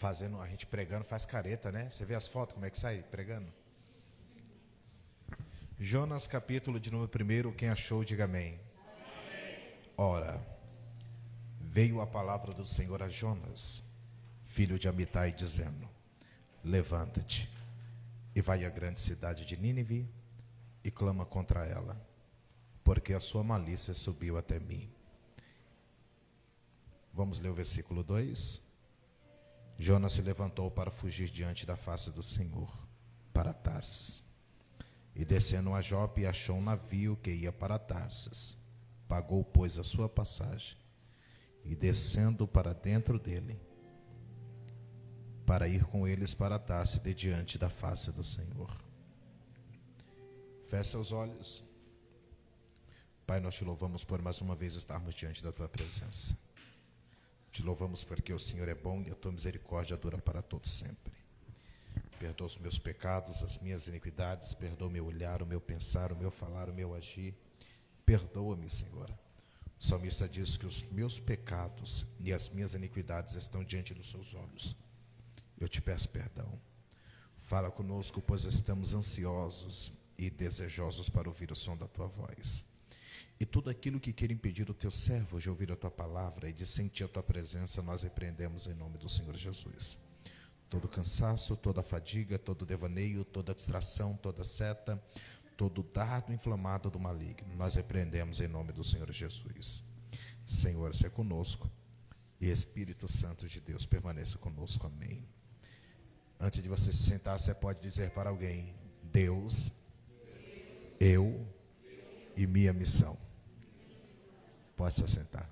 fazendo, a gente pregando faz careta, né? Você vê as fotos, como é que sai pregando? Jonas, capítulo de número 1, quem achou, diga amém. Ora, veio a palavra do Senhor a Jonas, filho de Amitai, dizendo: levanta-te e vai à grande cidade de Nínive e clama contra ela, porque a sua malícia subiu até mim. Vamos ler o versículo 2. Jonas se levantou para fugir diante da face do Senhor, para Tarsis. E descendo a Jope, achou um navio que ia para Tarsis. Pagou, pois, a sua passagem, e descendo para dentro dele, para ir com eles para Tarsis, de diante da face do Senhor. Feche os olhos. Pai, nós te louvamos por mais uma vez estarmos diante da tua presença. Te louvamos porque o Senhor é bom e a tua misericórdia dura para todos sempre. Perdoa os meus pecados, as minhas iniquidades, perdoa o meu olhar, o meu pensar, o meu falar, o meu agir. Perdoa-me, Senhor. O salmista diz que os meus pecados e as minhas iniquidades estão diante dos seus olhos. Eu te peço perdão. Fala conosco, pois estamos ansiosos e desejosos para ouvir o som da tua voz. E tudo aquilo que quer impedir o teu servo de ouvir a tua palavra e de sentir a tua presença, nós repreendemos em nome do Senhor Jesus. Todo cansaço, toda fadiga, todo devaneio, toda distração, toda seta, todo dardo inflamado do maligno, nós repreendemos em nome do Senhor Jesus. Senhor, seja conosco, e Espírito Santo de Deus permaneça conosco. Amém. Antes de você se sentar, você pode dizer para alguém: Deus, eu e minha missão. Pode se assentar.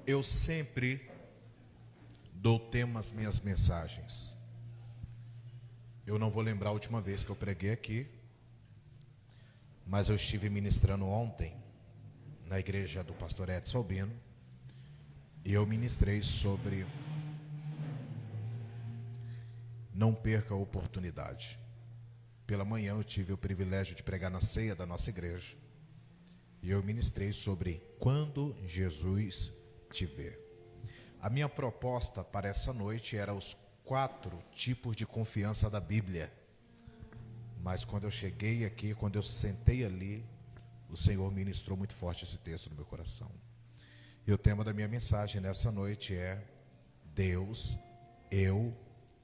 Eu sempre dou tema às minhas mensagens. Eu não vou lembrar a última vez que eu preguei aqui, mas eu estive ministrando ontem na igreja do pastor Edson Albino, e eu ministrei sobre não perca a oportunidade. Pela manhã eu tive o privilégio de pregar na ceia da nossa igreja, e eu ministrei sobre quando Jesus te vê. A minha proposta para essa noite era os 4 tipos de confiança da Bíblia. Mas quando eu cheguei aqui, quando eu sentei ali, o Senhor ministrou muito forte esse texto no meu coração. E o tema da minha mensagem nessa noite é Deus, eu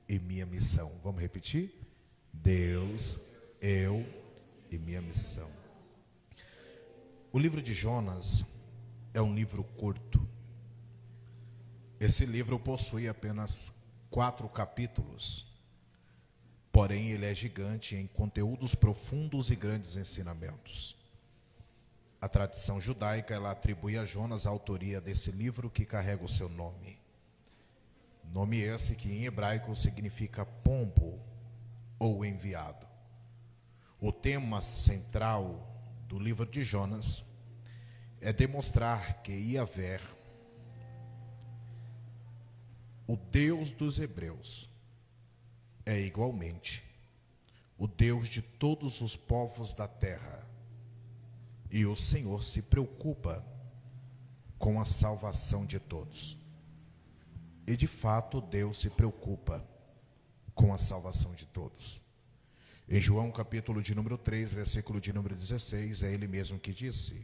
e minha missão. Vamos repetir? Deus, eu e minha missão. O livro de Jonas é um livro curto. Esse livro possui apenas 4 capítulos, porém ele é gigante em conteúdos profundos e grandes ensinamentos. A tradição judaica, ela atribui a Jonas a autoria desse livro que carrega o seu nome. Nome esse que em hebraico significa pombo ou enviado. O tema central do livro de Jonas é demonstrar que Yahvé, o Deus dos hebreus, é igualmente o Deus de todos os povos da terra. E o Senhor se preocupa com a salvação de todos. E de fato Deus se preocupa com a salvação de todos. Em João capítulo de número 3, versículo de número 16, é ele mesmo que disse: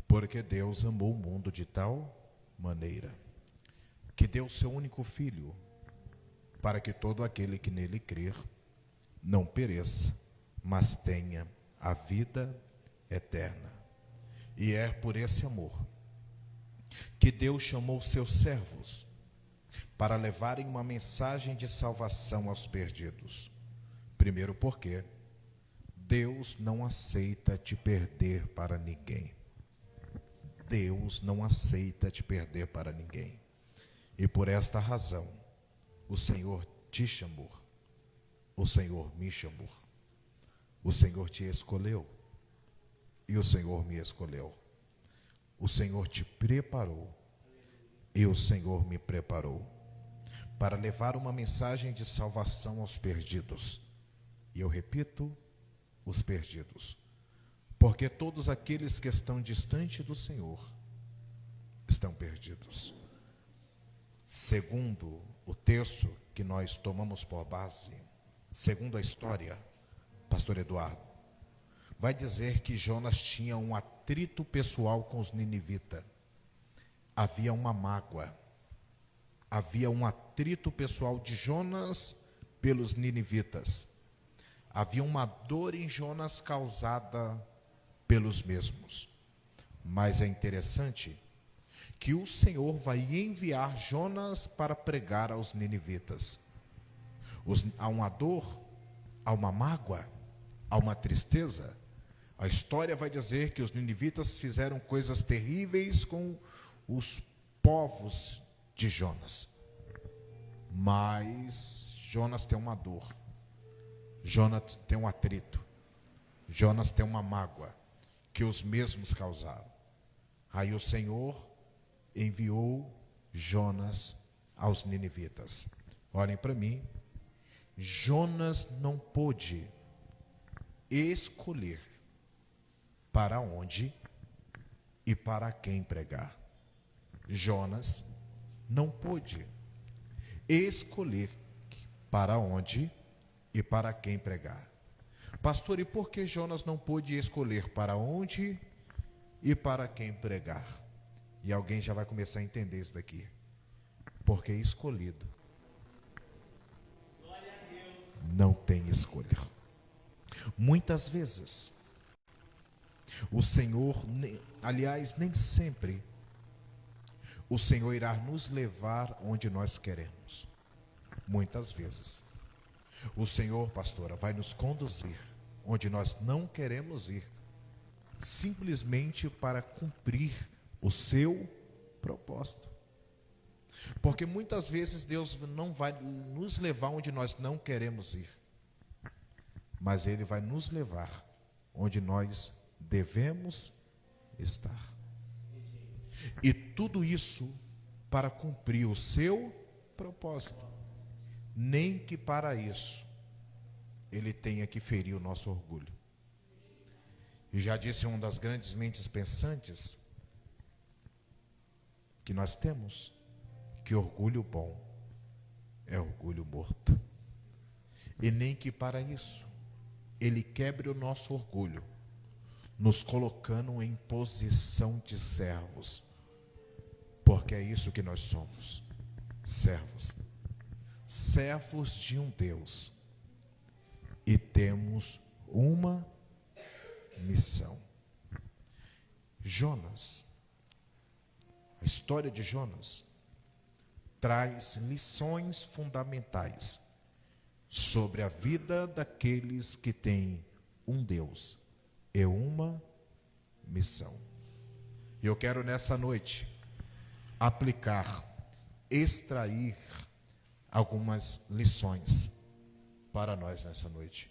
porque Deus amou o mundo de tal maneira que deu seu único filho, para que todo aquele que nele crer não pereça, mas tenha a vida eterna. E é por esse amor que Deus chamou seus servos para levarem uma mensagem de salvação aos perdidos. Primeiro porque Deus não aceita te perder para ninguém. Deus não aceita te perder para ninguém. E por esta razão, o Senhor te chamou, o Senhor me chamou, o Senhor te escolheu e o Senhor me escolheu. O Senhor te preparou e o Senhor me preparou para levar uma mensagem de salvação aos perdidos. E eu repito, os perdidos, porque todos aqueles que estão distante do Senhor estão perdidos. Segundo o texto que nós tomamos por base, segundo a história, pastor Eduardo, vai dizer que Jonas tinha um atrito pessoal com os ninivitas. Havia uma mágoa, havia um atrito pessoal de Jonas pelos ninivitas. Havia uma dor em Jonas causada pelos mesmos. Mas é interessante que o Senhor vai enviar Jonas para pregar aos ninivitas. Há uma dor, há uma mágoa, há uma tristeza. A história vai dizer que os ninivitas fizeram coisas terríveis com os povos de Jonas. Mas Jonas tem uma dor, Jonas tem um atrito, Jonas tem uma mágoa que os mesmos causaram. Aí o Senhor enviou Jonas aos ninivitas. Olhem para mim, Jonas não pôde escolher para onde e para quem pregar. Jonas não pôde escolher para onde e para quem pregar. Pastor, e por que Jonas não pôde escolher para onde e para quem pregar? E alguém já vai começar a entender isso daqui. Porque escolhido não tem escolha. Muitas vezes o Senhor, aliás, nem sempre o Senhor irá nos levar onde nós queremos. Muitas vezes o Senhor, pastora, vai nos conduzir onde nós não queremos ir, simplesmente para cumprir o seu propósito. Porque muitas vezes Deus não vai nos levar onde nós não queremos ir, mas Ele vai nos levar onde nós devemos estar. E tudo isso para cumprir o seu propósito. Nem que para isso Ele tenha que ferir o nosso orgulho. E já disse uma das grandes mentes pensantes que nós temos, que orgulho bom é orgulho morto. E nem que para isso Ele quebre o nosso orgulho, nos colocando em posição de servos, porque é isso que nós somos, servos, servos de um Deus, e temos uma missão. Jonas, a história de Jonas traz lições fundamentais sobre a vida daqueles que têm um Deus e uma missão. E eu quero nessa noite aplicar, extrair algumas lições para nós nessa noite.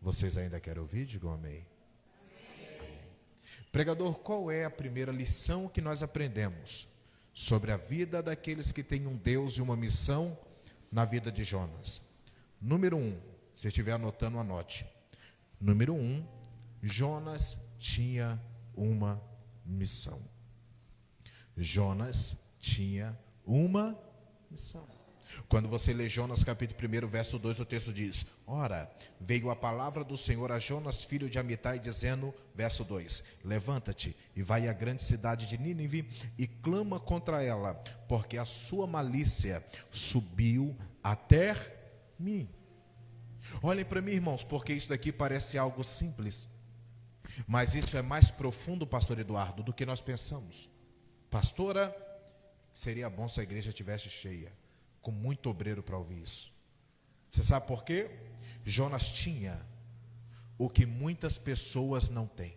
Vocês ainda querem ouvir? Digam amém. Amém. Pregador, qual é a primeira lição que nós aprendemos sobre a vida daqueles que têm um Deus e uma missão na vida de Jonas? Número 1, se estiver anotando, anote. Número 1, Jonas tinha uma missão. Jonas tinha uma missão. Quando você lê Jonas capítulo 1, verso 2, o texto diz: ora, veio a palavra do Senhor a Jonas, filho de Amitai, dizendo, verso 2, levanta-te e vai à grande cidade de Nínive e clama contra ela, porque a sua malícia subiu até mim. Olhem para mim, irmãos, porque isso daqui parece algo simples, mas isso é mais profundo, pastor Eduardo, do que nós pensamos. Pastora, seria bom se a igreja estivesse cheia, com muito obreiro para ouvir isso. Você sabe por quê? Jonas tinha o que muitas pessoas não têm.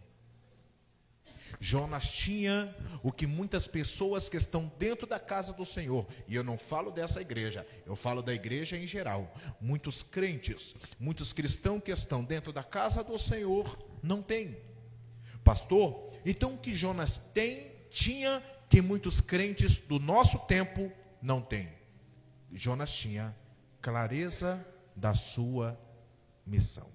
Jonas tinha o que muitas pessoas que estão dentro da casa do Senhor, e eu não falo dessa igreja, eu falo da igreja em geral, muitos crentes, muitos cristãos que estão dentro da casa do Senhor, não têm. Pastor, então o que Jonas tinha que muitos crentes do nosso tempo não têm? Jonas tinha clareza da sua missão.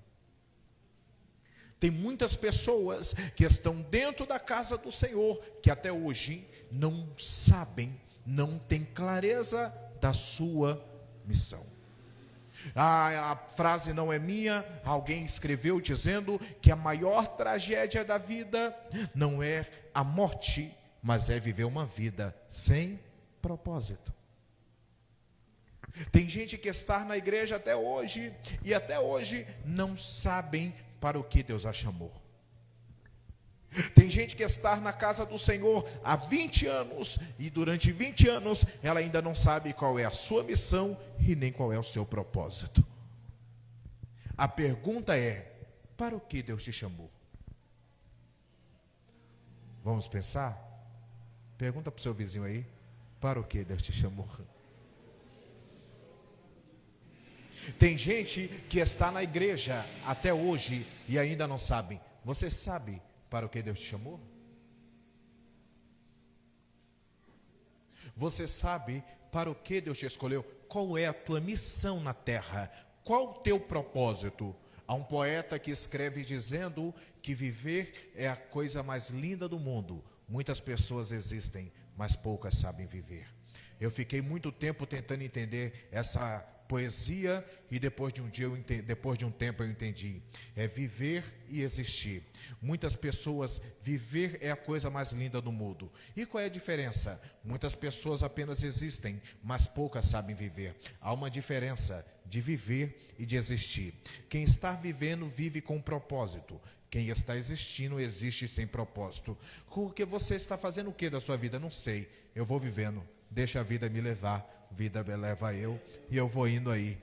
Tem muitas pessoas que estão dentro da casa do Senhor, que até hoje não sabem, não têm clareza da sua missão. A frase não é minha, alguém escreveu dizendo que a maior tragédia da vida não é a morte, mas é viver uma vida sem propósito. Tem gente que está na igreja até hoje, e até hoje não sabem para o que Deus a chamou. Tem gente que está na casa do Senhor há 20 anos, e durante 20 anos ela ainda não sabe qual é a sua missão e nem qual é o seu propósito. A pergunta é: para o que Deus te chamou? Vamos pensar? Pergunta para o seu vizinho aí: para o que Deus te chamou? Tem gente que está na igreja até hoje e ainda não sabe. Você sabe para o que Deus te chamou? Você sabe para o que Deus te escolheu? Qual é a tua missão na terra? Qual o teu propósito? Há um poeta que escreve dizendo que viver é a coisa mais linda do mundo. Muitas pessoas existem, mas poucas sabem viver. Eu fiquei muito tempo tentando entender essa poesia, e depois de um tempo eu entendi. É viver e existir. Muitas pessoas, viver é a coisa mais linda do mundo. E qual é a diferença? Muitas pessoas apenas existem, mas poucas sabem viver. Há uma diferença de viver e de existir. Quem está vivendo, vive com propósito. Quem está existindo, existe sem propósito. Porque você está fazendo o que da sua vida? Não sei. Eu vou vivendo. Deixa a vida me levar. Vida me leva eu, e eu vou indo aí.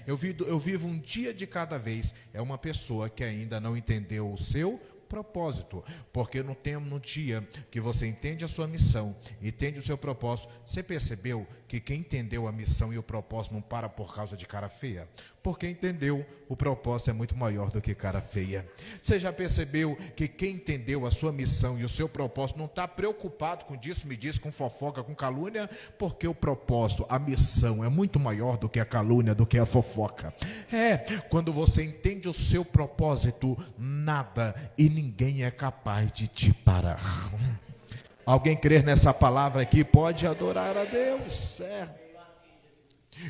Eu vivo um dia de cada vez. É uma pessoa que ainda não entendeu o seu propósito, porque no dia que você entende a sua missão, entende o seu propósito, você percebeu que quem entendeu a missão e o propósito não para por causa de cara feia? Porque entendeu, o propósito é muito maior do que cara feia. Você já percebeu que quem entendeu a sua missão e o seu propósito não está preocupado com disse-me-disse, com fofoca, com calúnia? Porque o propósito, a missão é muito maior do que a calúnia, do que a fofoca. Quando você entende o seu propósito, nada e ninguém é capaz de te parar. Alguém crer nessa palavra aqui pode adorar a Deus.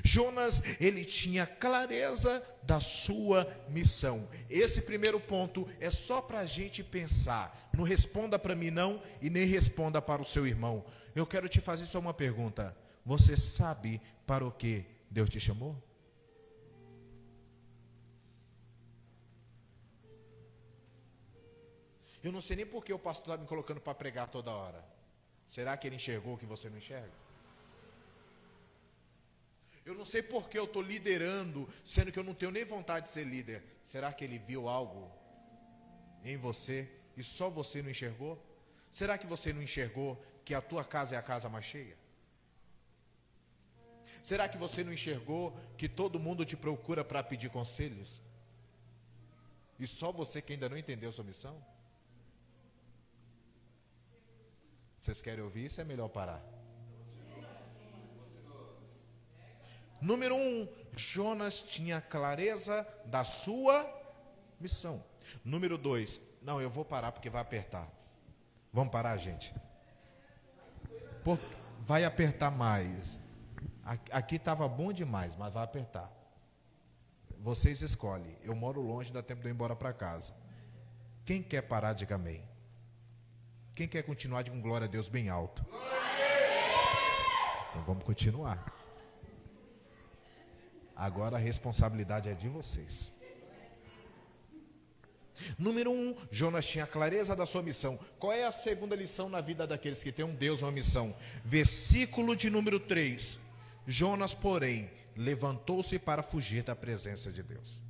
Jonas, ele tinha clareza da sua missão. Esse primeiro ponto é só para a gente pensar. Não responda para mim não, e nem responda para o seu irmão. Eu quero te fazer só uma pergunta. Você sabe para o que Deus te chamou? Eu não sei nem por que o pastor está me colocando para pregar toda hora. Será que ele enxergou o que você não enxerga? Eu não sei por que eu estou liderando, sendo que eu não tenho nem vontade de ser líder. Será que ele viu algo em você e só você não enxergou? Será que você não enxergou que a tua casa é a casa mais cheia? Será que você não enxergou que todo mundo te procura para pedir conselhos? E só você que ainda não entendeu sua missão? Vocês querem ouvir isso? É melhor parar. Número 1, Jonas tinha clareza da sua missão. Número 2, não, eu vou parar porque vai apertar. Vamos parar, gente? Vai apertar mais. Aqui estava bom demais, mas vai apertar. Vocês escolhem. Eu moro longe, dá tempo de eu ir embora para casa. Quem quer parar, diga amém. Quem quer continuar, diga glória a Deus bem alto. Então vamos continuar. Agora a responsabilidade é de vocês. Número 1, Jonas tinha clareza da sua missão. Qual é a segunda lição na vida daqueles que têm um Deus, uma missão? Versículo de número 3. Jonas, porém, levantou-se para fugir da presença de Deus.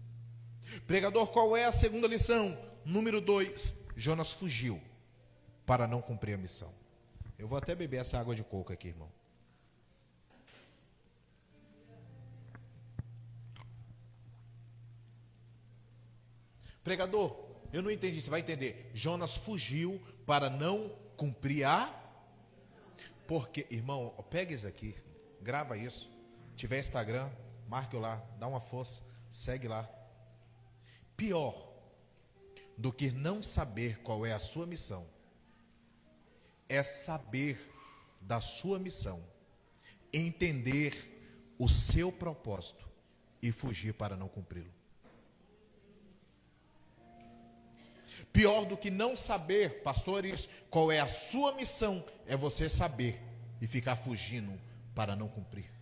Pregador, qual é a segunda lição? Número 2, Jonas fugiu para não cumprir a missão. Eu vou até beber essa água de coco aqui, irmão. Pregador, eu não entendi, você vai entender. Jonas fugiu para não cumprir Porque, irmão, pega isso aqui, grava isso. Se tiver Instagram, marque lá, dá uma força, segue lá. Pior, do que não saber qual é a sua missão é saber da sua missão, entender o seu propósito e fugir para não cumpri-lo. Pior do que não saber, pastores, qual é a sua missão, é você saber e ficar fugindo para não cumprir.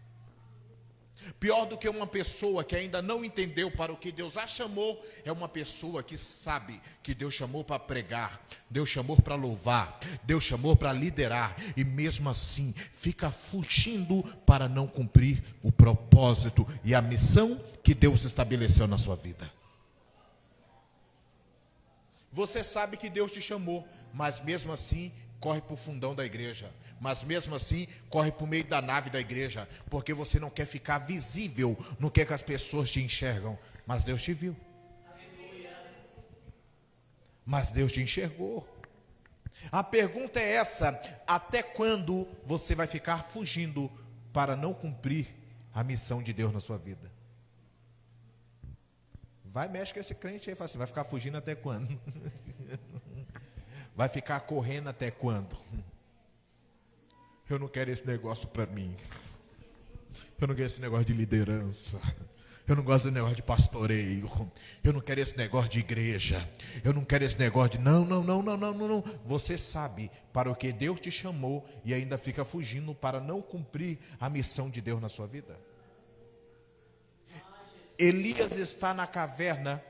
Pior do que uma pessoa que ainda não entendeu para o que Deus a chamou, é uma pessoa que sabe que Deus chamou para pregar, Deus chamou para louvar, Deus chamou para liderar, e mesmo assim fica fugindo para não cumprir o propósito e a missão que Deus estabeleceu na sua vida. Você sabe que Deus te chamou, mas mesmo assim corre para o fundão da igreja, mas mesmo assim corre para o meio da nave da igreja, porque você não quer ficar visível no que as pessoas te enxergam, mas Deus te viu, mas Deus te enxergou. A pergunta é essa: até quando você vai ficar fugindo para não cumprir a missão de Deus na sua vida? Vai, mexe com esse crente aí, fala assim: vai ficar fugindo até quando? Vai ficar correndo até quando? Eu não quero esse negócio para mim. Eu não quero esse negócio de liderança. Eu não gosto desse negócio de pastoreio. Eu não quero esse negócio de igreja. Eu não quero esse negócio de não. Você sabe para o que Deus te chamou e ainda fica fugindo para não cumprir a missão de Deus na sua vida. Elias está na caverna.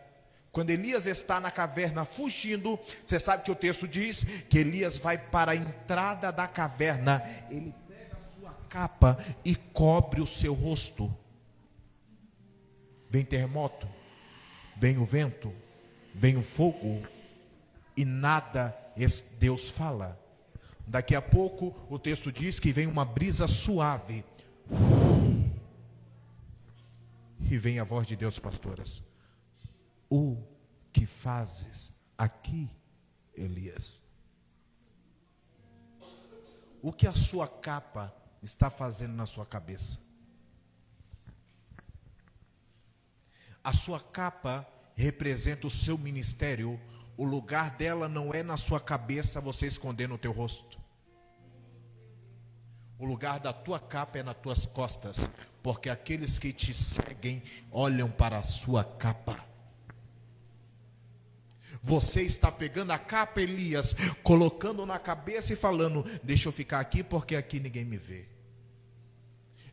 Quando Elias está na caverna fugindo, você sabe que o texto diz que Elias vai para a entrada da caverna, ele pega a sua capa e cobre o seu rosto. Vem terremoto, vem o vento, vem o fogo, e nada Deus fala. Daqui a pouco o texto diz que vem uma brisa suave, e vem a voz de Deus, pastoras: o que fazes aqui, Elias? O que a sua capa está fazendo na sua cabeça? A sua capa representa o seu ministério. O lugar dela não é na sua cabeça, você escondendo o teu rosto. O lugar da tua capa é nas tuas costas, porque aqueles que te seguem olham para a sua capa. Você está pegando a capa, Elias, colocando na cabeça e falando: deixa eu ficar aqui porque aqui ninguém me vê.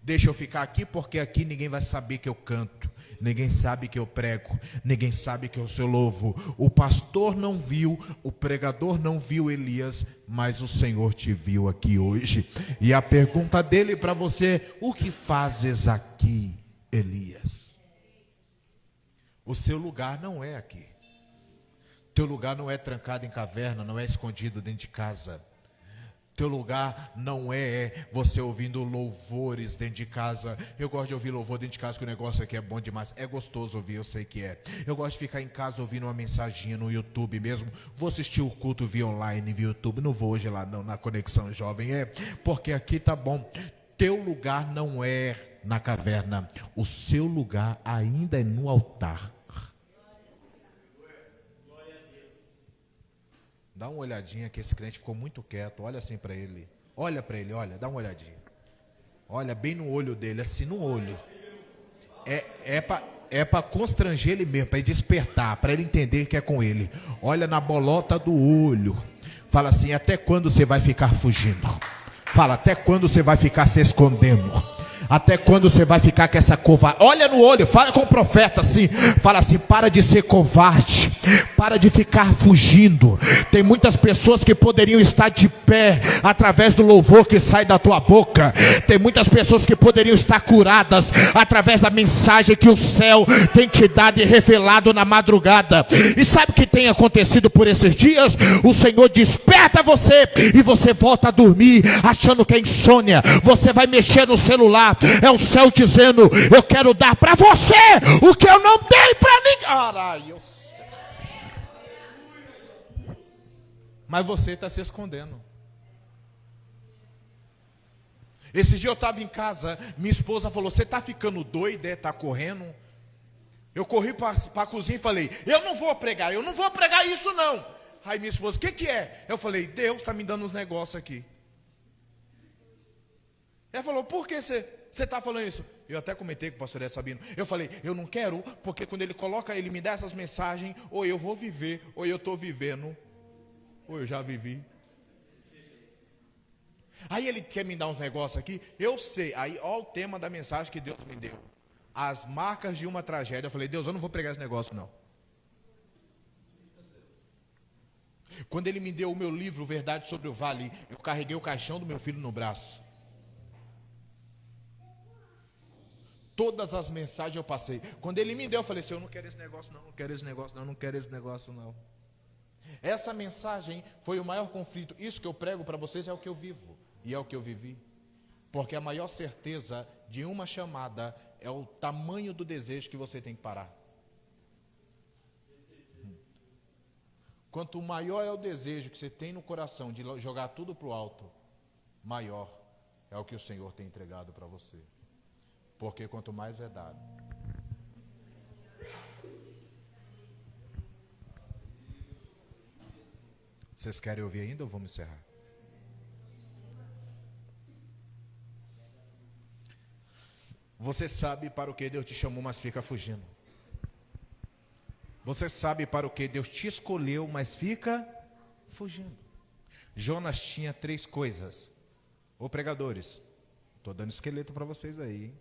Deixa eu ficar aqui porque aqui ninguém vai saber que eu canto, ninguém sabe que eu prego, ninguém sabe que eu sou louvo. O pastor não viu, o pregador não viu Elias, mas o Senhor te viu aqui hoje. E a pergunta dele para você: o que fazes aqui, Elias? O seu lugar não é aqui. Teu lugar não é trancado em caverna, não é escondido dentro de casa. Teu lugar não é você ouvindo louvores dentro de casa. Eu gosto de ouvir louvor dentro de casa, que o negócio aqui é bom demais. É gostoso ouvir, eu sei que é. Eu gosto de ficar em casa ouvindo uma mensaginha no YouTube mesmo. Vou assistir o culto via online, via YouTube. Não vou hoje lá não, na Conexão Jovem. Porque aqui tá bom. Teu lugar não é na caverna. O seu lugar ainda é no altar. Dá uma olhadinha que esse crente ficou muito quieto. Olha assim para ele. Olha para ele, olha. Dá uma olhadinha. Olha bem no olho dele, assim no olho. É para constranger ele mesmo, para ele despertar, para ele entender que é com ele. Olha na bolota do olho. Fala assim: até quando você vai ficar fugindo? Fala: até quando você vai ficar se escondendo? Até quando você vai ficar com essa covarde? Olha no olho, fala com o profeta assim. Fala assim: para de ser covarde. Para de ficar fugindo. Tem muitas pessoas que poderiam estar de pé através do louvor que sai da tua boca. Tem muitas pessoas que poderiam estar curadas através da mensagem que o céu tem te dado e revelado na madrugada. E sabe o que tem acontecido por esses dias? O Senhor desperta você e você volta a dormir achando que é insônia. Você vai mexer no celular. É o céu dizendo: eu quero dar para você o que eu não dei para ninguém. Caralho, eu sei. Mas você está se escondendo. Esse dia eu estava em casa, minha esposa falou: você está ficando doida, está correndo? Eu corri para a cozinha e falei, eu não vou pregar isso não. Aí minha esposa, o que é? Eu falei, Deus está me dando uns negócios aqui. Ela falou, por que você está falando isso? Eu até comentei com o pastor Ed Sabino. Eu falei, eu não quero, porque quando ele me dá essas mensagens, ou eu vou viver, ou eu estou vivendo, ou eu já vivi. Aí ele quer me dar uns negócios aqui, eu sei. Aí, ó o tema da mensagem que Deus me deu. As marcas de uma tragédia. Eu falei, Deus, eu não vou pregar esse negócio não. Quando ele me deu o meu livro, Verdade sobre o Vale, eu carreguei o caixão do meu filho no braço. Todas as mensagens eu passei. Quando ele me deu, eu falei assim, eu não quero esse negócio não, não quero esse negócio não, não quero esse negócio não. Essa mensagem foi o maior conflito. Isso que eu prego para vocês é o que eu vivo. E é o que eu vivi. Porque a maior certeza de uma chamada é o tamanho do desejo que você tem que parar. Quanto maior é o desejo que você tem no coração de jogar tudo para o alto, maior é o que o Senhor tem entregado para você. Porque quanto mais é dado. Vocês querem ouvir ainda ou vamos encerrar? Você sabe para o que Deus te chamou, mas fica fugindo. Você sabe para o que Deus te escolheu, mas fica fugindo. Jonas tinha 3 coisas. Ô pregadores, estou dando esqueleto para vocês aí, hein?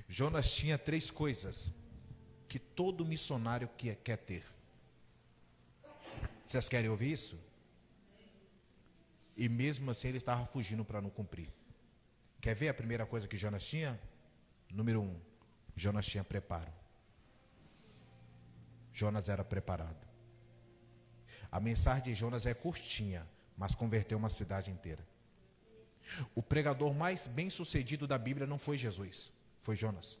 Jonas tinha 3 coisas que todo missionário quer ter. Vocês querem ouvir isso? E mesmo assim ele estava fugindo para não cumprir. Quer ver a primeira coisa que Jonas tinha? Número 1, Jonas tinha preparo. Jonas era preparado. A mensagem de Jonas é curtinha, mas converteu uma cidade inteira. O pregador mais bem sucedido da Bíblia não foi Jesus, foi Jonas.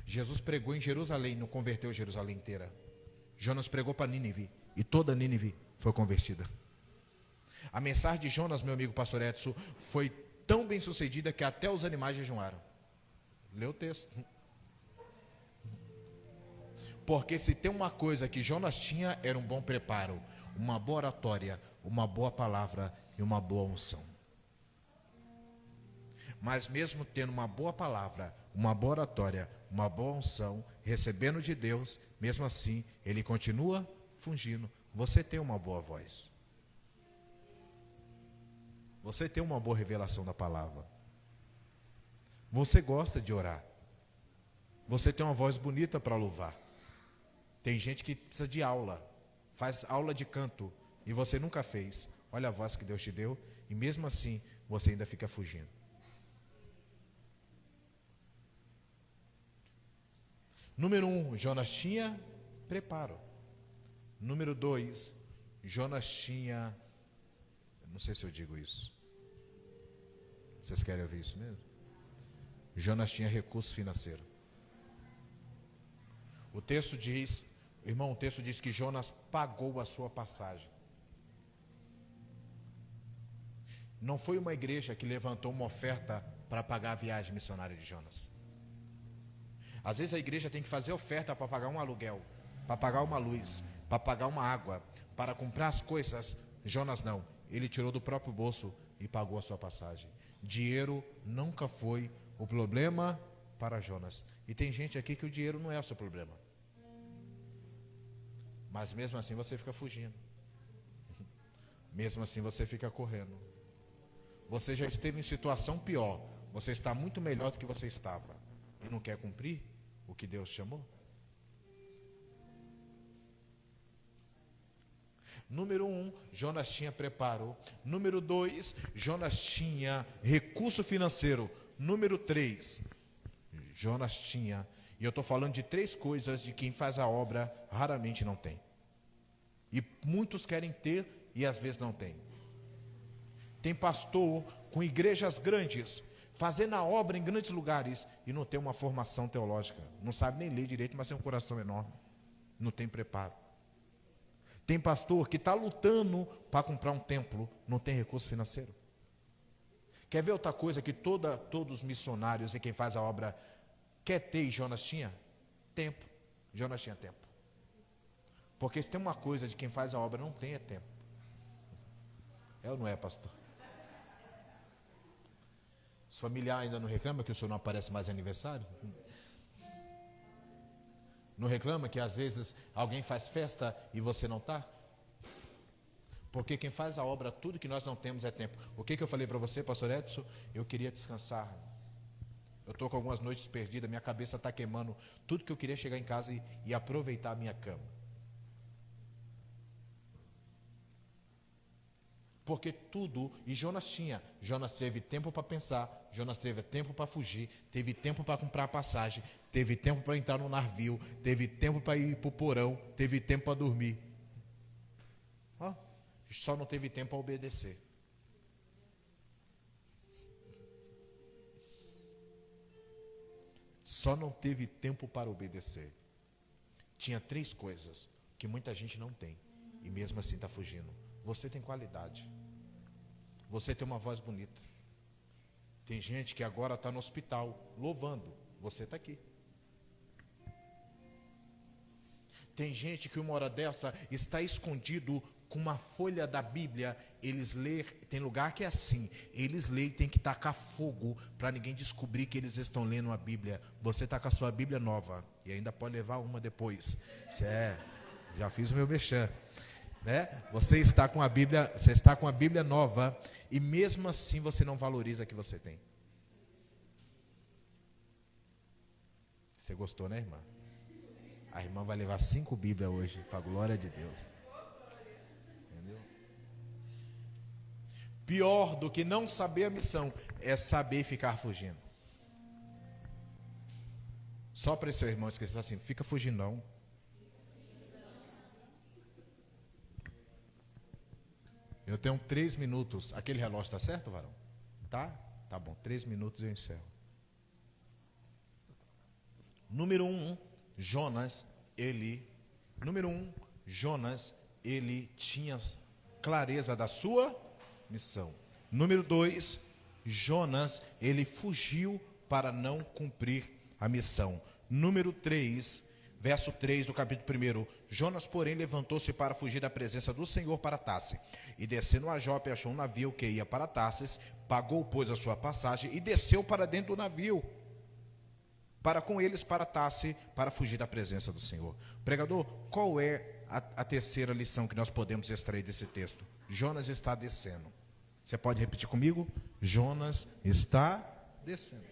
Jesus pregou em Jerusalém, não converteu Jerusalém inteira. Jonas pregou para Nínive e toda Nínive foi convertida. A mensagem de Jonas, meu amigo pastor Edson, foi tão bem sucedida que até os animais jejuaram. Lê o texto. Porque se tem uma coisa que Jonas tinha, era um bom preparo, uma boa oratória, uma boa palavra e uma boa unção. Mas mesmo tendo uma boa palavra, uma boa oratória, uma boa unção, recebendo de Deus, mesmo assim, ele continua fugindo. Você tem uma boa voz. Você tem uma boa revelação da palavra. Você gosta de orar. Você tem uma voz bonita para louvar. Tem gente que precisa de aula, faz aula de canto, e você nunca fez. Olha a voz que Deus te deu, e mesmo assim, você ainda fica fugindo. Número 1, Jonas tinha preparo. Número 2, Jonas tinha... Não sei se eu digo isso. Vocês querem ouvir isso mesmo? Jonas tinha recurso financeiro. O texto diz, irmão, o texto diz que Jonas pagou a sua passagem. Não foi uma igreja que levantou uma oferta para pagar a viagem missionária de Jonas. Às vezes a igreja tem que fazer oferta para pagar um aluguel, para pagar uma luz, para pagar uma água, para comprar as coisas. Jonas não, ele tirou do próprio bolso e pagou a sua passagem. Dinheiro nunca foi o problema para Jonas. E tem gente aqui que o dinheiro não é o seu problema. Mas mesmo assim você fica fugindo. Mesmo assim você fica correndo. Você já esteve em situação pior. Você está muito melhor do que você estava. E não quer cumprir o que Deus chamou? Número 1, Jonas tinha preparo. Número 2, Jonas tinha recurso financeiro. Número 3, Jonas tinha... E eu estou falando de 3 coisas de quem faz a obra raramente não tem. E muitos querem ter e às vezes não tem. Tem pastor com igrejas grandes, fazendo a obra em grandes lugares e não tem uma formação teológica. Não sabe nem ler direito, mas tem um coração enorme. Não tem preparo. Tem pastor que está lutando para comprar um templo, não tem recurso financeiro. Quer ver outra coisa que todos os missionários e quem faz a obra quer ter, e Jonas tinha? Tempo. Jonas tinha tempo. Porque se tem uma coisa de quem faz a obra não tem, é tempo. É ou não é, pastor? Os familiares ainda não reclamam que o senhor não aparece mais em aniversário? Não reclama que às vezes alguém faz festa e você não está? Porque quem faz a obra, tudo que nós não temos é tempo. O que eu falei para você, pastor Edson? Eu queria descansar. Eu estou com algumas noites perdidas, minha cabeça está queimando. Tudo que eu queria chegar em casa e aproveitar a minha cama. Porque tudo, e Jonas tinha. Jonas teve tempo para pensar, Jonas teve tempo para fugir, teve tempo para comprar passagem, teve tempo para entrar no navio, teve tempo para ir para o porão, teve tempo para dormir. Só não teve tempo para obedecer. Só não teve tempo para obedecer. Tinha 3 coisas que muita gente não tem, e mesmo assim está fugindo. Você tem qualidade. Você tem uma voz bonita. Tem gente que agora está no hospital, louvando. Você está aqui. Tem gente que uma hora dessa está escondido com uma folha da Bíblia. Eles lêem, tem lugar que é assim. Eles leem e tem que tacar fogo para ninguém descobrir que eles estão lendo a Bíblia. Você está com a sua Bíblia nova e ainda pode levar uma depois. Já fiz o meu mexão. Né? Você está com a Bíblia nova e mesmo assim você não valoriza o que você tem. Você gostou, né, irmã? A irmã vai levar 5 Bíblias hoje, para a glória de Deus. Entendeu? Pior do que não saber a missão é saber ficar fugindo. Só para esse seu irmão esquecer assim, fica fugindo não. Eu tenho 3 minutos. Aquele relógio está certo, varão? Tá? Tá bom. 3 minutos e eu encerro. Número 1, Jonas, ele tinha clareza da sua missão. Número 2, Jonas, ele fugiu para não cumprir a missão. Número 3, verso 3 do capítulo 1. Jonas, porém, levantou-se para fugir da presença do Senhor para Tarsis. E descendo a Jope, achou um navio que ia para Tarsis, pagou, pois, a sua passagem e desceu para dentro do navio, para com eles para Tarsis, para fugir da presença do Senhor. Pregador, qual é a terceira lição que nós podemos extrair desse texto? Jonas está descendo. Você pode repetir comigo? Jonas está descendo.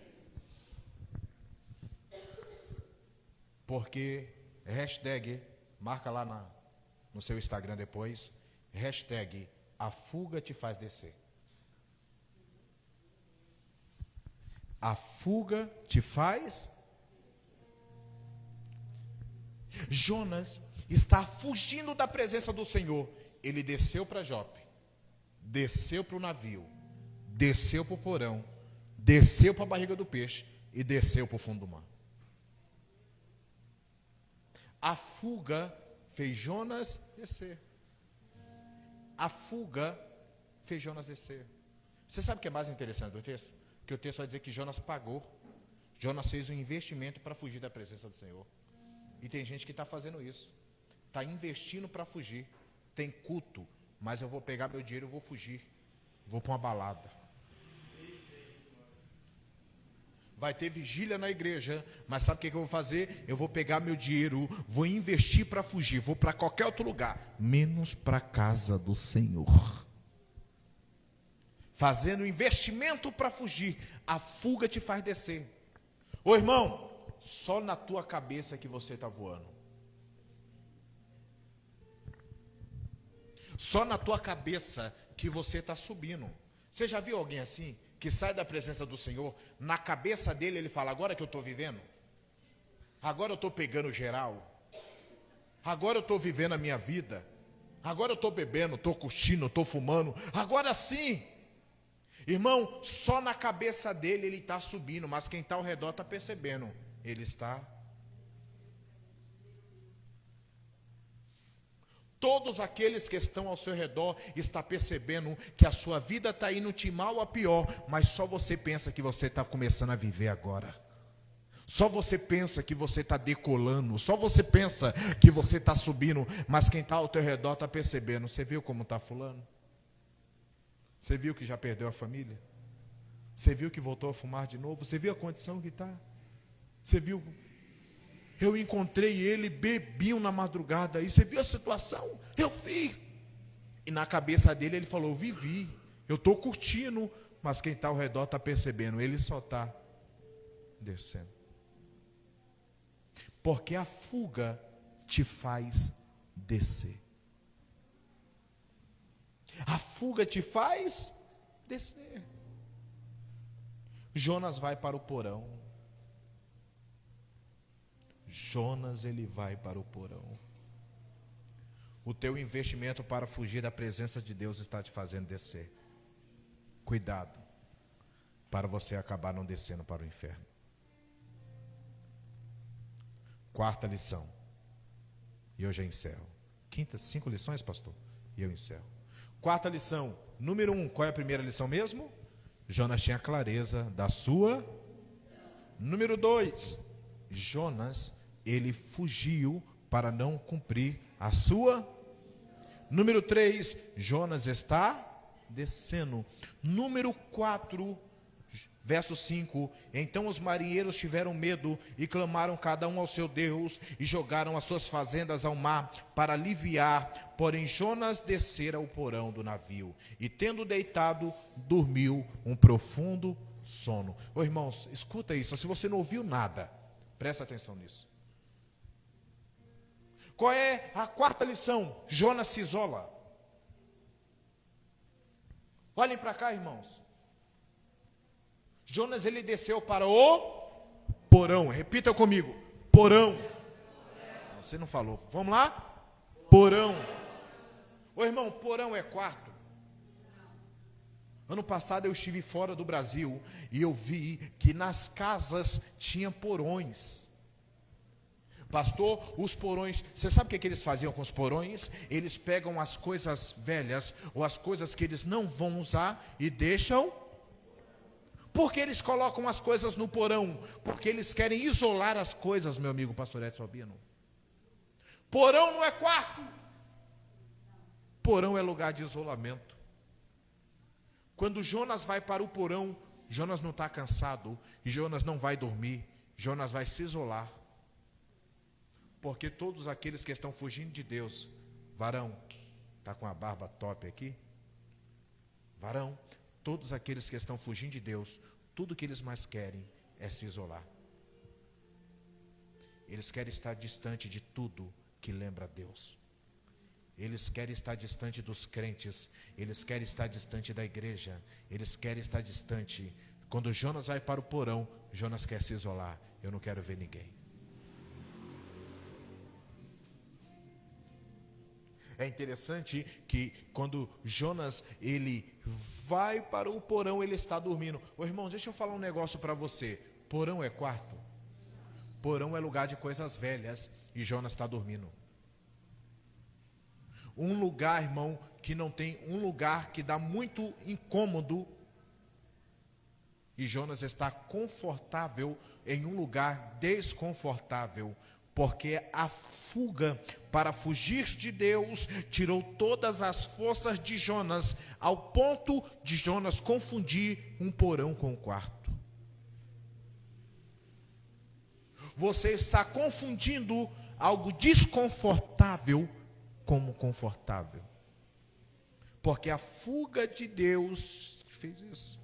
Porque hashtag, marca lá no seu Instagram depois, hashtag, a fuga te faz descer. A fuga te faz. Jonas está fugindo da presença do Senhor. Ele desceu para Jope, desceu para o navio, desceu para o porão, desceu para a barriga do peixe e desceu para o fundo do mar. A fuga fez Jonas descer. A fuga fez Jonas descer. Você sabe o que é mais interessante do texto? Que o texto vai dizer que Jonas pagou. Jonas fez um investimento para fugir da presença do Senhor. E tem gente que está fazendo isso. Está investindo para fugir. Tem culto, mas eu vou pegar meu dinheiro e vou fugir. Vou para uma balada. Vai ter vigília na igreja, mas sabe o que eu vou fazer? Eu vou pegar meu dinheiro, vou investir para fugir, vou para qualquer outro lugar, menos para a casa do Senhor. Fazendo investimento para fugir, a fuga te faz descer. Ô irmão, só na tua cabeça que você está voando. Só na tua cabeça que você está subindo. Você já viu alguém assim? Que sai da presença do Senhor, na cabeça dele ele fala, agora que eu estou vivendo, agora eu estou pegando geral, agora eu estou vivendo a minha vida, agora eu estou bebendo, estou curtindo, estou fumando, agora sim. Irmão, só na cabeça dele ele está subindo, mas quem está ao redor está percebendo, ele está. Todos aqueles que estão ao seu redor estão percebendo que a sua vida está indo de mal a pior, mas só você pensa que você está começando a viver agora. Só você pensa que você está decolando, só você pensa que você está subindo, mas quem está ao teu redor está percebendo. Você viu como está fulano? Você viu que já perdeu a família? Você viu que voltou a fumar de novo? Você viu a condição que está? Você viu? Eu encontrei ele bebinho na madrugada. E você viu a situação? Eu vi. E na cabeça dele ele falou, vivi. Eu estou curtindo. Mas quem está ao redor está percebendo. Ele só está descendo. Porque a fuga te faz descer. A fuga te faz descer. Jonas vai para o porão. Jonas, ele vai para o porão. O teu investimento para fugir da presença de Deus está te fazendo descer. Cuidado, para você acabar não descendo para o inferno. Quarta lição. E eu já encerro. 5 lições, pastor? E eu encerro. Quarta lição. Número 1, qual é a primeira lição mesmo? Jonas tinha clareza da sua. Número 2, Jonas, ele fugiu para não cumprir a sua. Número 3, Jonas está descendo. Número 4, verso 5, então os marinheiros tiveram medo e clamaram cada um ao seu Deus e jogaram as suas fazendas ao mar para aliviar, porém Jonas descera o porão do navio e tendo deitado, dormiu um profundo sono. Ô irmãos, escuta isso, se você não ouviu nada, presta atenção nisso. Qual é a quarta lição? Jonas se isola. Olhem para cá, irmãos. Jonas, ele desceu para o porão. Repita comigo. Porão. Você não falou. Vamos lá? Porão. Ô irmão, porão é quarto. Ano passado eu estive fora do Brasil e eu vi que nas casas tinha porões. Pastor, os porões, você sabe o que eles faziam com os porões? Eles pegam as coisas velhas ou as coisas que eles não vão usar e deixam. Porque eles colocam as coisas no porão? Porque eles querem isolar as coisas, meu amigo pastor Edson Albino. Porão não é quarto. Porão é lugar de isolamento. Quando Jonas vai para o porão, Jonas não está cansado e Jonas não vai dormir. Jonas vai se isolar. Porque todos aqueles que estão fugindo de Deus, varão, está com a barba top aqui? Varão, todos aqueles que estão fugindo de Deus, tudo que eles mais querem é se isolar. Eles querem estar distante de tudo que lembra a Deus. Eles querem estar distante dos crentes, eles querem estar distante da igreja, eles querem estar distante. Quando Jonas vai para o porão, Jonas quer se isolar. Eu não quero ver ninguém. É interessante que quando Jonas, ele vai para o porão, ele está dormindo. Ô irmão, deixa eu falar um negócio para você. Porão é quarto? Porão é lugar de coisas velhas e Jonas está dormindo. Um lugar, irmão, que não tem, um lugar que dá muito incômodo e Jonas está confortável em um lugar desconfortável. Porque a fuga para fugir de Deus tirou todas as forças de Jonas, ao ponto de Jonas confundir um porão com um quarto. Você está confundindo algo desconfortável como confortável. Porque a fuga de Deus fez isso.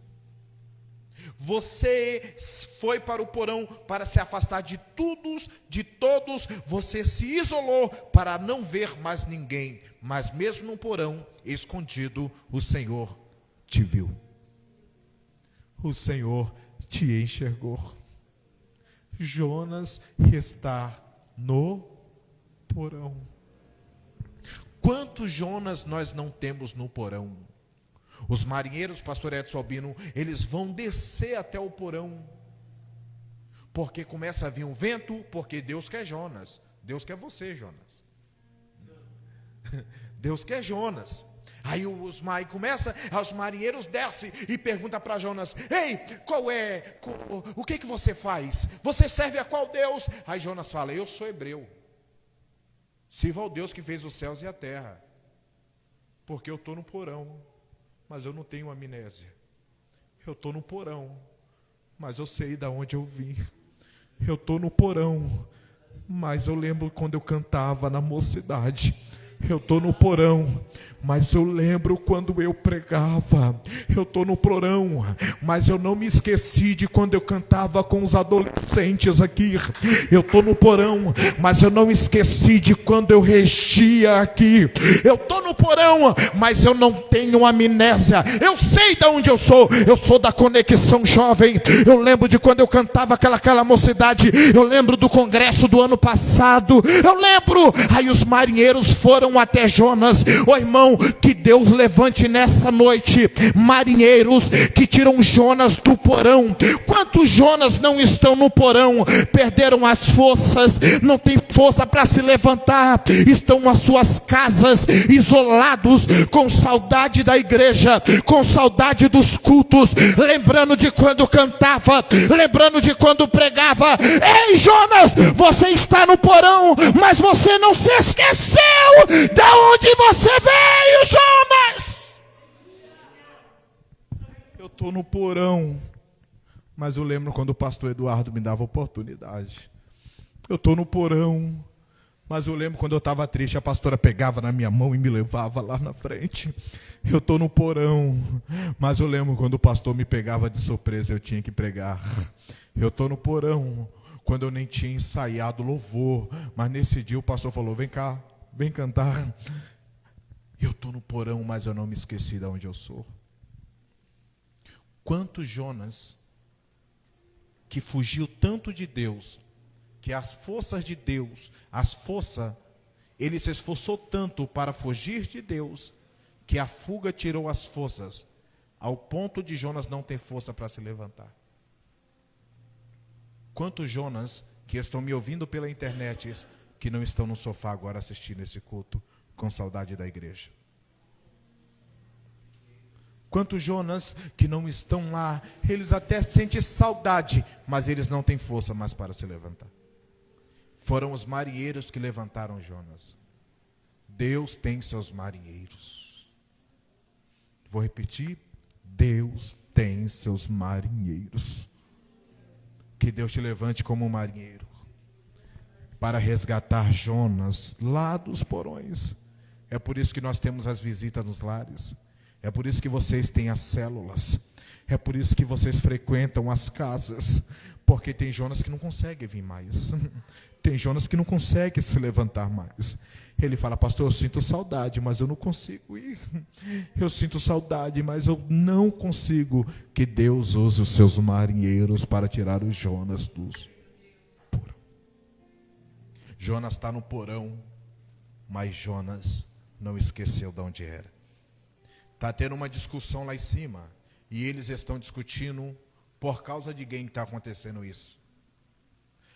Você foi para o porão para se afastar de todos, você se isolou para não ver mais ninguém, mas mesmo no porão, escondido, o Senhor te viu. O Senhor te enxergou. Jonas está no porão. Quantos Jonas nós não temos no porão? Os marinheiros, pastor Edson Albino, eles vão descer até o porão, porque começa a vir um vento, porque Deus quer Jonas. Deus quer você, Jonas. Deus quer Jonas. Aí os marinheiros descem e perguntam para Jonas: ei, o que você faz? Você serve a qual Deus? Aí Jonas fala: eu sou hebreu, sirvo ao Deus que fez os céus e a terra, porque eu estou no porão, mas eu não tenho amnésia. Eu estou no porão, mas eu sei de onde eu vim. Eu estou no porão, mas eu lembro quando eu cantava na mocidade. Eu estou no porão, mas eu lembro quando eu pregava. Eu estou no porão, mas eu não me esqueci de quando eu cantava com os adolescentes aqui. Eu estou no porão, mas eu não esqueci de quando eu regia aqui. Eu estou no porão, mas eu não tenho amnésia. Eu sei de onde eu sou da Conexão Jovem. Eu lembro de quando eu cantava aquela mocidade. Eu lembro do congresso do ano passado. Eu lembro. Aí os marinheiros foram até Jonas. Ô irmão, que Deus levante nessa noite marinheiros que tiram Jonas do porão. Quantos Jonas não estão no porão? Perderam as forças, não tem força para se levantar, estão nas suas casas, isolados, com saudade da igreja, com saudade dos cultos, lembrando de quando cantava, lembrando de quando pregava. Ei Jonas, você está no porão, mas você não se esqueceu da onde você veio, Jonas. Eu estou no porão, mas eu lembro quando o pastor Eduardo me dava oportunidade. Eu estou no porão, mas eu lembro quando eu estava triste, a pastora pegava na minha mão e me levava lá na frente. Eu estou no porão, mas eu lembro quando o pastor me pegava de surpresa, eu tinha que pregar. Eu estou no porão, quando eu nem tinha ensaiado louvor, mas nesse dia o pastor falou: vem cá, vem cantar. Eu estou no porão, mas eu não me esqueci de onde eu sou. Quantos Jonas que fugiu tanto de Deus, que as forças de Deus, ele se esforçou tanto para fugir de Deus, que a fuga tirou as forças, ao ponto de Jonas não ter força para se levantar. Quantos Jonas que estão me ouvindo pela internet, que não estão no sofá agora assistindo esse culto, com saudade da igreja? Quantos Jonas que não estão lá, eles até sentem saudade, mas eles não têm força mais para se levantar. Foram os marinheiros que levantaram Jonas. Deus tem seus marinheiros. Vou repetir: Deus tem seus marinheiros. Que Deus te levante como um marinheiro para resgatar Jonas lá dos porões. É por isso que nós temos as visitas nos lares. É por isso que vocês têm as células. É por isso que vocês frequentam as casas. Porque tem Jonas que não consegue vir mais. Tem Jonas que não consegue se levantar mais. Ele fala: pastor, eu sinto saudade, mas eu não consigo ir. Eu sinto saudade, mas eu não consigo. Que Deus use os seus marinheiros para tirar os Jonas dos porão. Jonas está no porão, mas Jonas não esqueceu de onde era. Está tendo uma discussão lá em cima, e eles estão discutindo por causa de quem está acontecendo isso.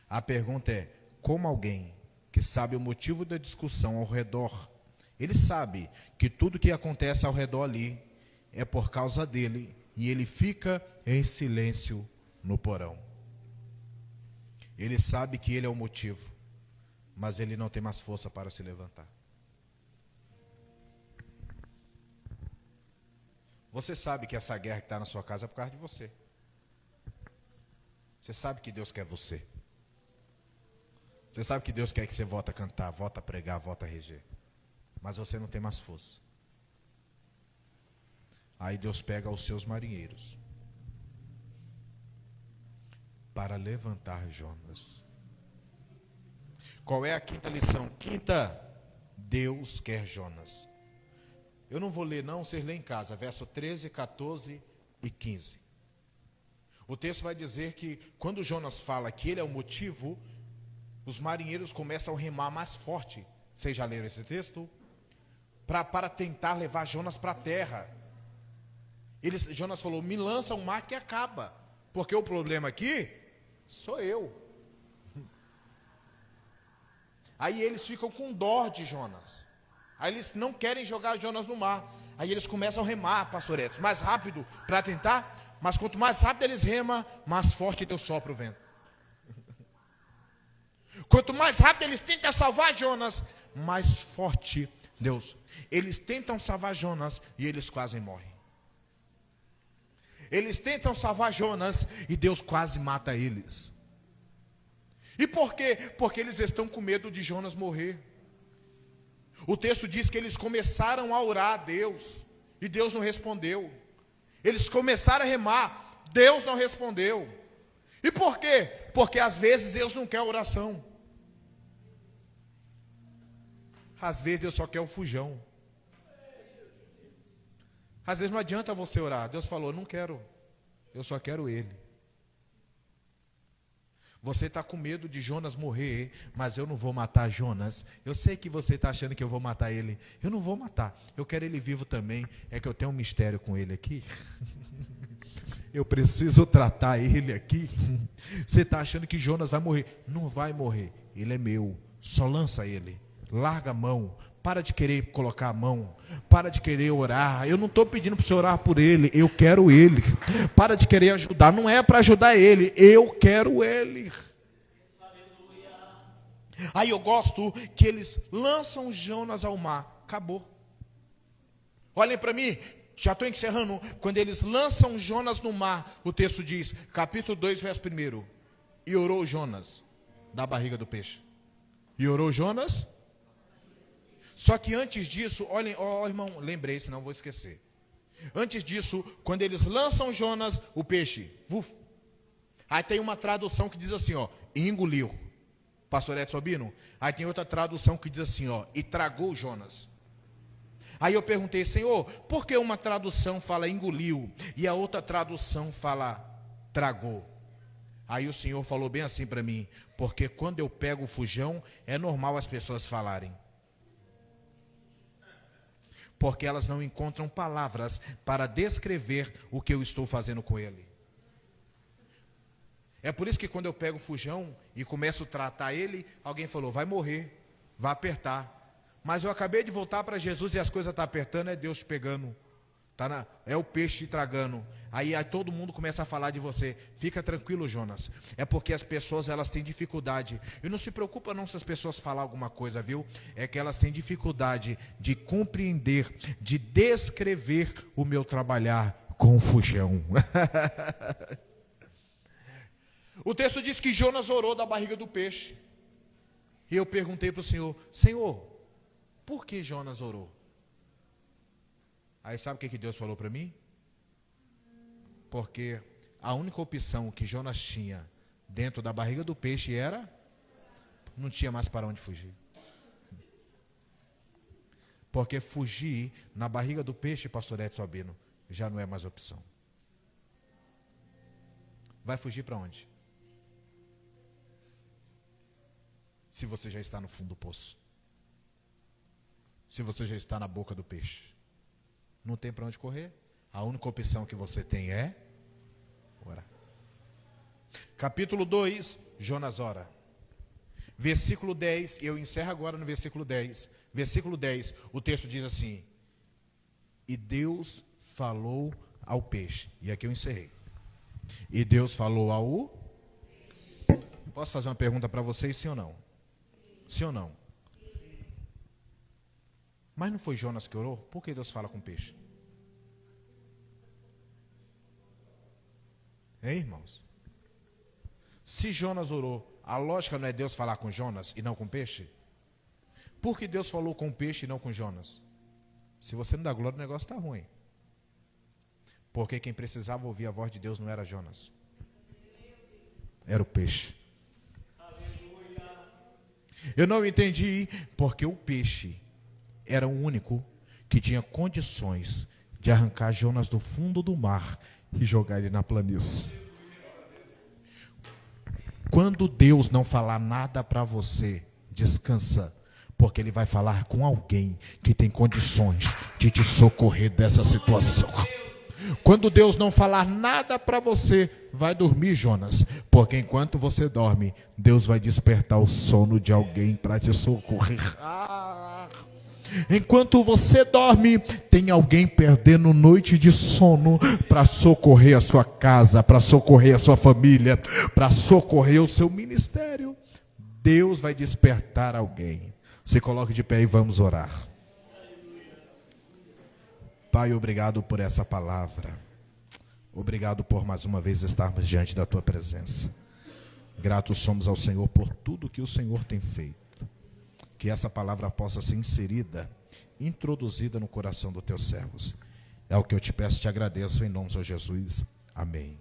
A pergunta é: como alguém que sabe o motivo da discussão ao redor, ele sabe que tudo que acontece ao redor ali é por causa dele, e ele fica em silêncio no porão. Ele sabe que ele é o motivo, mas ele não tem mais força para se levantar. Você sabe que essa guerra que está na sua casa é por causa de você. Você sabe que Deus quer você. Você sabe que Deus quer que você volte a cantar, volte a pregar, volte a reger. Mas você não tem mais força. Aí Deus pega os seus marinheiros para levantar Jonas. Qual é a quinta lição? Quinta: Deus quer Jonas. Eu não vou ler não, vocês lêem em casa, verso 13, 14 e 15. O texto vai dizer que quando Jonas fala que ele é o motivo, os marinheiros começam a remar mais forte. Vocês já leram esse texto? Para tentar levar Jonas para a terra. Jonas falou: me lança um mar que acaba, porque o problema aqui sou eu. Aí eles ficam com dó de Jonas. Aí eles não querem jogar Jonas no mar. Aí eles começam a remar, pastor Edson, mais rápido para tentar, mas quanto mais rápido eles remam, mais forte Deus sopra o vento. Quanto mais rápido eles tentam salvar Jonas, mais forte Deus. Eles tentam salvar Jonas e eles quase morrem. Eles tentam salvar Jonas e Deus quase mata eles. E por quê? Porque eles estão com medo de Jonas morrer. O texto diz que eles começaram a orar a Deus e Deus não respondeu. Eles começaram a remar, Deus não respondeu. E por quê? Porque às vezes Deus não quer oração. Às vezes Deus só quer o fujão. Às vezes não adianta você orar. Deus falou, não quero, eu só quero Ele. Você está com medo de Jonas morrer, mas eu não vou matar Jonas. Eu sei que você está achando que eu vou matar ele. Eu não vou matar, eu quero ele vivo também. É que eu tenho um mistério com ele aqui. Eu preciso tratar ele aqui. Você está achando que Jonas vai morrer? Não vai morrer, ele é meu. Só lança ele, larga a mão. Para de querer colocar a mão, para de querer orar. Eu não estou pedindo para você orar por ele, eu quero ele. Para de querer ajudar, não é para ajudar ele, eu quero ele. Aí eu gosto que eles lançam Jonas ao mar, acabou. Olhem para mim, já estou encerrando. Quando eles lançam Jonas no mar, o texto diz, capítulo 2, verso 1. E orou Jonas da barriga do peixe. E orou Jonas. Só que antes disso, olhem, irmão, lembrei, senão vou esquecer. Antes disso, quando eles lançam Jonas, o peixe, aí tem uma tradução que diz assim, engoliu. Pastor Edson Albino. Aí tem outra tradução que diz assim, e tragou Jonas. Aí eu perguntei, Senhor, por que uma tradução fala engoliu e a outra tradução fala tragou? Aí o Senhor falou bem assim para mim, porque quando eu pego o fujão, é normal as pessoas falarem. Porque elas não encontram palavras para descrever o que eu estou fazendo com ele. É por isso que quando eu pego o fujão e começo a tratar ele, alguém falou, vai morrer, vai apertar. Mas eu acabei de voltar para Jesus e as coisas estão apertando, é Deus te pegando. É o peixe te tragando. Aí todo mundo começa a falar de você. Fica tranquilo, Jonas. É porque as pessoas elas têm dificuldade. E não se preocupa não se as pessoas falar alguma coisa, viu? É que elas têm dificuldade de compreender, de descrever o meu trabalhar com o fujão. O texto diz que Jonas orou da barriga do peixe. E eu perguntei para o Senhor, Senhor, por que Jonas orou? Aí sabe o que Deus falou para mim? Porque a única opção que Jonas tinha dentro da barriga do peixe era, não tinha mais para onde fugir. Porque fugir na barriga do peixe, pastor Edson Albino, já não é mais opção. Vai fugir para onde? Se você já está no fundo do poço. Se você já está na boca do peixe. Não tem para onde correr. A única opção que você tem é orar. Capítulo 2, Jonas ora. Versículo 10, eu encerro agora no versículo 10. Versículo 10, o texto diz assim: e Deus falou ao peixe. E aqui eu encerrei. E Deus falou ao... Posso fazer uma pergunta para vocês, sim ou não? Sim ou não? Mas não foi Jonas que orou? Por que Deus fala com o peixe? Hein, irmãos? Se Jonas orou, a lógica não é Deus falar com Jonas e não com o peixe? Por que Deus falou com o peixe e não com Jonas? Se você não dá glória, o negócio está ruim. Porque quem precisava ouvir a voz de Deus não era Jonas. Era o peixe. Eu não entendi porque o peixe era o único que tinha condições de arrancar Jonas do fundo do mar e jogar ele na planície. Quando Deus não falar nada para você, descansa, porque Ele vai falar com alguém que tem condições de te socorrer dessa situação. Quando Deus não falar nada para você, vai dormir, Jonas, porque enquanto você dorme, Deus vai despertar o sono de alguém para te socorrer. Enquanto você dorme, tem alguém perdendo noite de sono para socorrer a sua casa, para socorrer a sua família, para socorrer o seu ministério. Deus vai despertar alguém. Se coloque de pé e vamos orar. Pai, obrigado por essa palavra. Obrigado por mais uma vez estarmos diante da tua presença. Gratos somos ao Senhor por tudo que o Senhor tem feito. Que essa palavra possa ser inserida, introduzida no coração dos teus servos. É o que eu te peço e te agradeço em nome de Jesus. Amém.